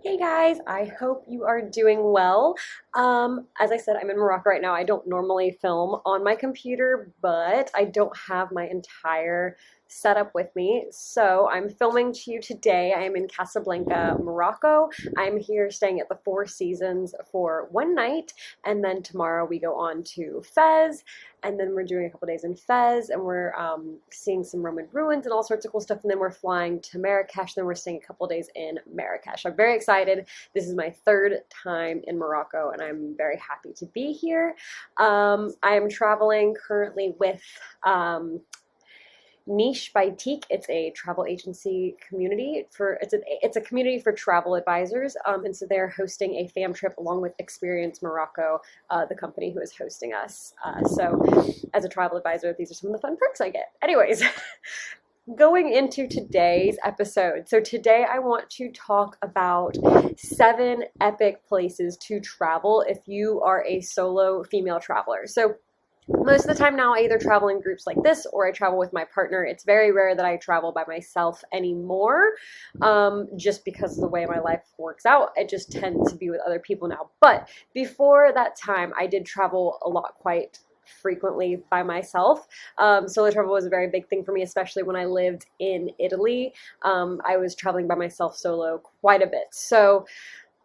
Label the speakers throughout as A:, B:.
A: Hey guys, I hope you are doing well. As I said, I'm in Morocco right now. I don't normally film on my computer, but I don't have my entire setup with me. So I'm filming to you today. I am in Casablanca, Morocco. I'm here staying at the Four Seasons for one night, and then tomorrow we go on to Fez, and then we're doing a couple days in Fez, and we're seeing some Roman ruins and all sorts of cool stuff, and then we're flying to Marrakesh, then we're staying a couple days in Marrakesh. I'm very excited. This is my third time in Morocco, and I'm very happy to be here. I am traveling currently with Niche by Teak. It's a travel agency community for it's a community for travel advisors, and so they're hosting a fam trip along with Experience Morocco, the company who is hosting us. So as a travel advisor, these are some of the fun perks I get. Anyways, going into today's episode. So today I want to talk about 7 epic places to travel if you are a solo female traveler. So most of the time now I either travel in groups like this or I travel with my partner. It's very rare that I travel by myself anymore, just because of the way my life works out. I just tend to be with other people now. But before that time, I did travel a lot, quite frequently, by myself. Solo travel was a very big thing for me, especially when I lived in Italy. I was traveling by myself solo quite a bit. So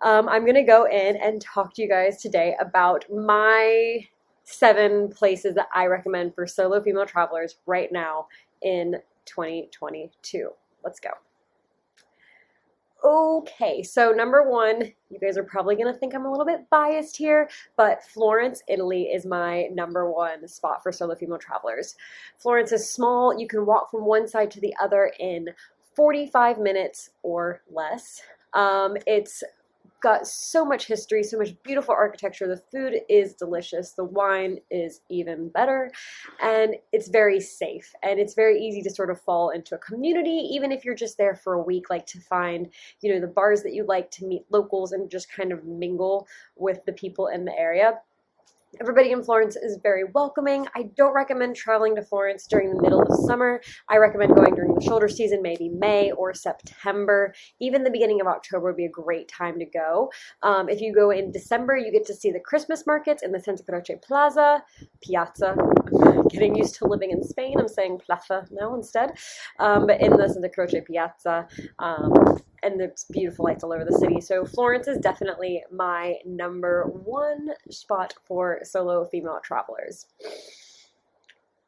A: I'm going to go in and talk to you guys today about my 7 places that I recommend for solo female travelers right now in 2022. Let's go. Okay, so number 1, you guys are probably going to think I'm a little bit biased here, but Florence, Italy is my number 1 spot for solo female travelers. Florence is small. You can walk from one side to the other in 45 minutes or less. It's got so much history, so much beautiful architecture. The food is delicious. The wine is even better. And it's very safe. And it's very easy to sort of fall into a community, even if you're just there for a week, like to find, the bars that you like, to meet locals and just kind of mingle with the people in the area. Everybody in Florence is very welcoming. I don't recommend traveling to Florence during the middle of summer. I recommend going during the shoulder season, maybe May or September. Even the beginning of October would be a great time to go. If you go in December, you get to see the Christmas markets in the Santa Croce Piazza. I'm getting used to living in Spain. I'm saying plaza now instead. But in the Santa Croce Piazza, and there's beautiful lights all over the city. So Florence is definitely my number 1 spot for solo female travelers.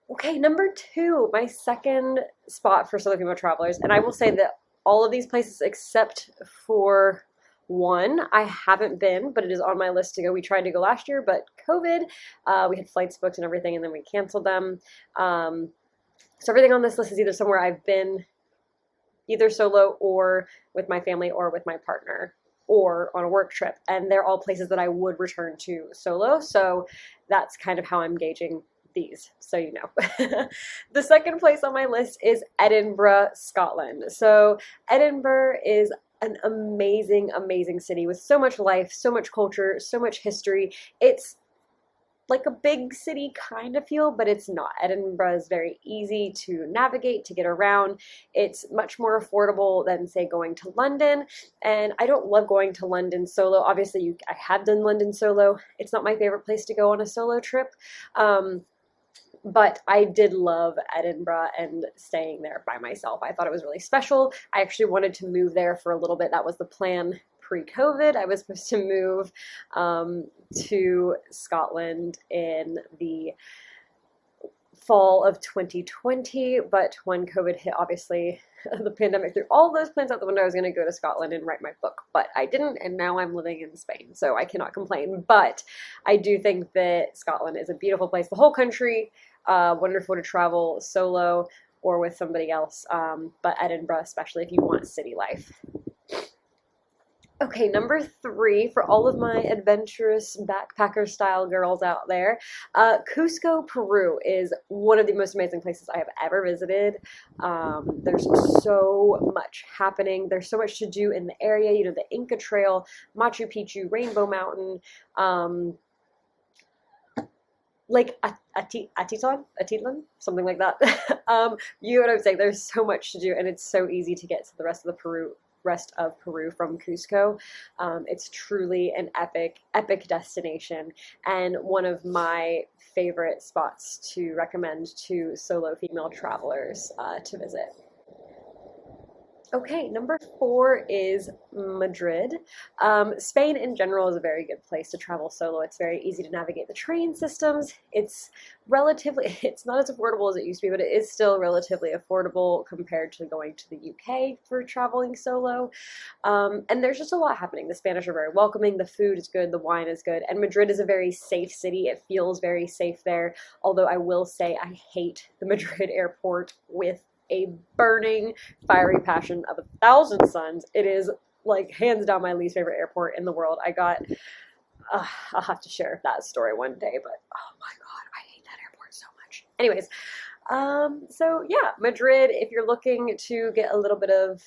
A: Okay, number 2, my second spot for solo female travelers, and I will say that all of these places except for one I haven't been, but it is on my list to go. We tried to go last year, but COVID, we had flights booked and everything, and then we canceled them. So everything on this list is either somewhere I've been either solo or with my family or with my partner or on a work trip. And they're all places that I would return to solo. So that's kind of how I'm gauging these, so you know. The second place on my list is Edinburgh, Scotland. So Edinburgh is an amazing, amazing city with so much life, so much culture, so much history. It's like a big city kind of feel, but it's not. Edinburgh is very easy to navigate, to get around. It's much more affordable than, say, going to London. And I don't love going to London solo. Obviously, I have done London solo. It's not my favorite place to go on a solo trip. But I did love Edinburgh and staying there by myself. I thought it was really special. I actually wanted to move there for a little bit. That was the plan pre-COVID. I was supposed to move to Scotland in the fall of 2020, but when COVID hit, obviously, the pandemic threw all those plans out the window. I was going to go to Scotland and write my book, but I didn't, and now I'm living in Spain, so I cannot complain. But I do think that Scotland is a beautiful place. The whole country, wonderful to travel solo or with somebody else, but Edinburgh, especially if you want city life. Okay, number 3, for all of my adventurous backpacker style girls out there, Cusco, Peru is one of the most amazing places I have ever visited. There's so much happening. There's so much to do in the area. The Inca Trail, Machu Picchu, Rainbow Mountain, like Atitlan, something like that. You know what I'm saying? There's so much to do, and it's so easy to get to the rest of the Peru rest of Peru from Cusco. It's truly an epic destination, and one of my favorite spots to recommend to solo female travelers to visit. Okay, number 4 is Madrid. Spain in general is a very good place to travel solo. It's very easy to navigate the train systems. It's not as affordable as it used to be, but it is still relatively affordable compared to going to the UK for traveling solo. And there's just a lot happening. The Spanish are very welcoming, the food is good, the wine is good, and Madrid is a very safe city. It feels very safe there, although I will say I hate the Madrid airport with a burning, fiery passion of 1,000 suns. It is like hands down my least favorite airport in the world. I'll have to share that story one day, but oh my God, I hate that airport so much. Anyways, so yeah, Madrid, if you're looking to get a little bit of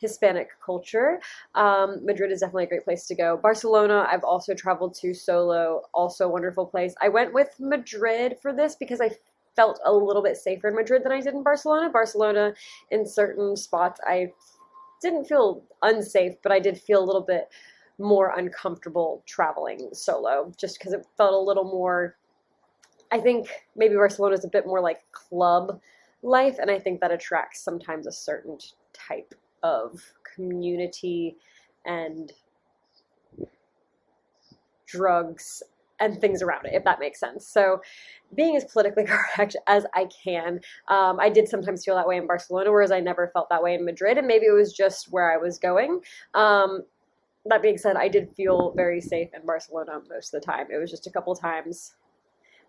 A: Hispanic culture, Madrid is definitely a great place to go. Barcelona, I've also traveled to solo, also a wonderful place. I went with Madrid for this because I felt a little bit safer in Madrid than I did in Barcelona. Barcelona, in certain spots, I didn't feel unsafe, but I did feel a little bit more uncomfortable traveling solo, just because it felt a little more, I think maybe Barcelona is a bit more like club life, and I think that attracts sometimes a certain type of community and drugs and things around it, if that makes sense. So being as politically correct as I can, I did sometimes feel that way in Barcelona, whereas I never felt that way in Madrid, and maybe it was just where I was going. That being said, I did feel very safe in Barcelona most of the time. It was just a couple times,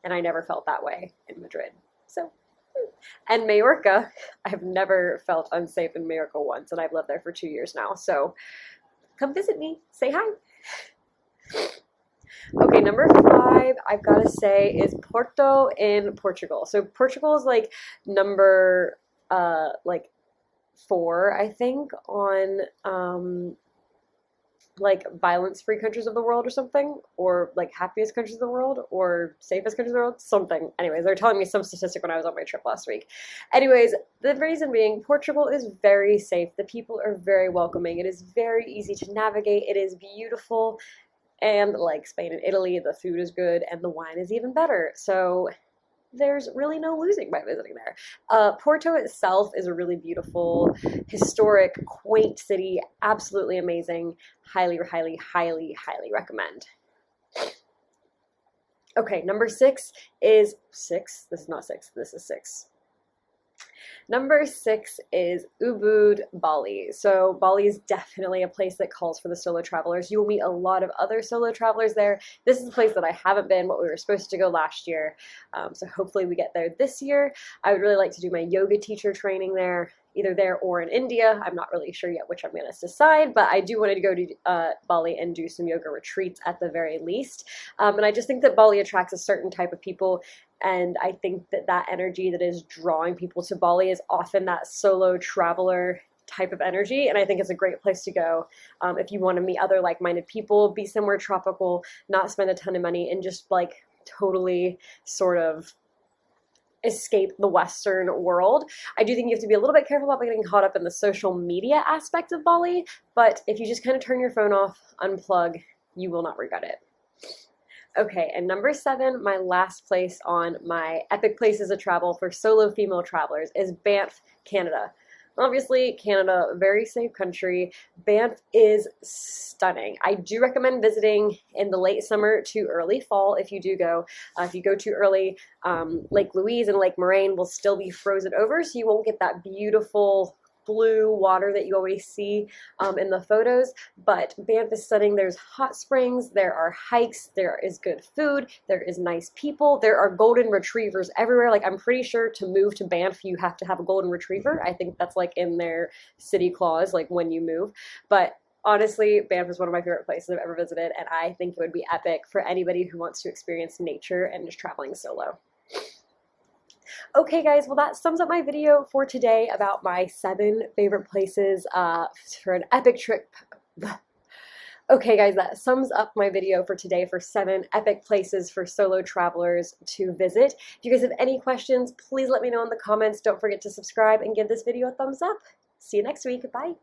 A: and I never felt that way in Madrid. So, and Majorca, I've never felt unsafe in Majorca once, and I've lived there for 2 years now. So come visit me, say hi. Okay, number 5, I've got to say, is Porto in Portugal. So Portugal is like number 4, I think, on like violence-free countries of the world or something, or like happiest countries of the world, or safest countries of the world, something. Anyways, they're telling me some statistic when I was on my trip last week. Anyways, the reason being, Portugal is very safe. The people are very welcoming. It is very easy to navigate. It is beautiful. And like Spain and Italy, the food is good and the wine is even better. So there's really no losing by visiting there. Porto itself is a really beautiful, historic, quaint city. Absolutely amazing. Highly, highly, highly, highly recommend. Okay, number 6 is 6. This is not 6. This is 6. Number 6 is Ubud, Bali. So Bali is definitely a place that calls for the solo travelers. You will meet a lot of other solo travelers there. This is a place that I haven't been, but we were supposed to go last year. So hopefully we get there this year. I would really like to do my yoga teacher training there, either there or in India. I'm not really sure yet which I'm going to decide, but I do want to go to Bali and do some yoga retreats at the very least. And I just think that Bali attracts a certain type of people. And I think that that energy that is drawing people to Bali is often that solo traveler type of energy. And I think it's a great place to go if you want to meet other like-minded people, be somewhere tropical, not spend a ton of money, and just like totally sort of escape the Western world. I do think you have to be a little bit careful about getting caught up in the social media aspect of Bali, but if you just kind of turn your phone off, unplug, you will not regret it. Okay, and number 7, my last place on my epic places to travel for solo female travelers is Banff, Canada. Obviously, Canada, a very safe country. Banff is stunning. I do recommend visiting in the late summer to early fall if you do go. If you go too early, Lake Louise and Lake Moraine will still be frozen over, so you won't get that beautiful blue water that you always see in the photos. But Banff is stunning. There's hot springs, there are hikes, there is good food, there is nice people, there are golden retrievers everywhere. Like, I'm pretty sure to move to Banff you have to have a golden retriever. I think that's like in their city clause, like when you move. But honestly, Banff is one of my favorite places I've ever visited, and I think it would be epic for anybody who wants to experience nature and just traveling solo. Okay guys, well that sums up my video for today about my 7 favorite places for an epic trip. Okay guys, that sums up my video for today for 7 epic places for solo travelers to visit. If you guys have any questions, please let me know in the comments. Don't forget to subscribe and give this video a thumbs up. See you next week. Bye.